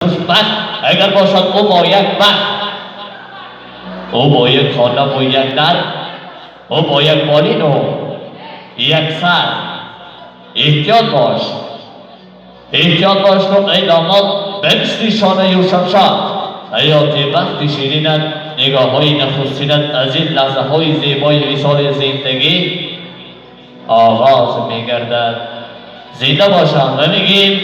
بخت اگر باشد او با یک بخت، او با یک خانه و یک در، او با یک بالین و یک سر. احتیاط باش، احتیاط باش تو ای داماد بمشتی شانه و شمشاد. حیات بخت شیرینت، نگاه های نخستینت از این لحظه های زیبای وصال زندگی آغاز میگردد. زنده باشم و میگیم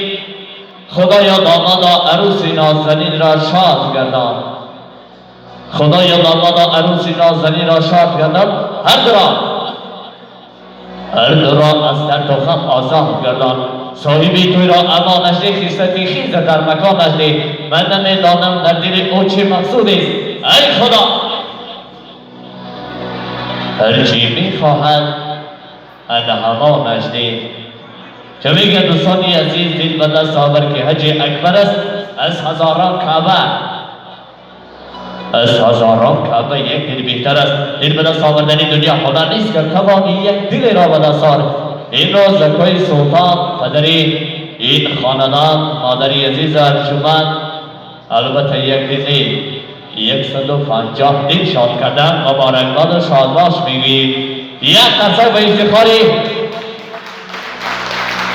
خدایا دامادا عروس نازنین را شاد گردان، خدایا دامادا عروس نازنین را شاد گردان. هر دو را از درد و غم آزاد گردان. صاحبی توی را امانش ده، خیستی خیز در مکانش ده. من نمیدانم در دل او چه مقصود است. ای خدا هرچی میخواهد انهمانش ده. چه میگه دوستانی عزیز، دل به دست آور که حج اکبر است. از هزاران کعبه، از هزاران کعبه یک دل بهتر است. دل به دست آوردن دنیا خدا نیست که توانی یک دل را به دست آور. این را زکای سلطان پدری این خاندان مادری عزیز ارجمند البته یک دل 150 دل شاد کردن. مبارکباد و شادباش میگوییم. یک قصه به افتخاری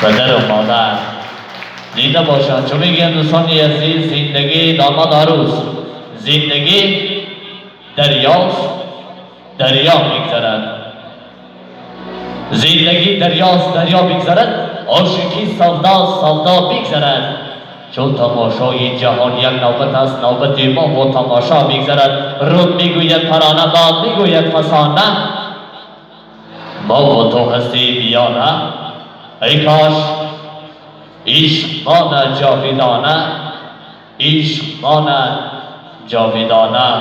پدر و مادر زنده باشند. چون میگن دوستانی عزیز، زندگی داماد عروس زندگی دریاست، دریا میگذرد. زندگی دریاست، دریا بگذرد. عاشقی سوداست، سودا بگذرد. چون تماشای جهان یک نوبت است، نوبت ما و تماشا بگذرد. رود میگوید ترانه، باد میگوید فسانه، ما و تو هستی بیانه. ای کاش عشق ماند جاودانه، عشق ماند جاودانه.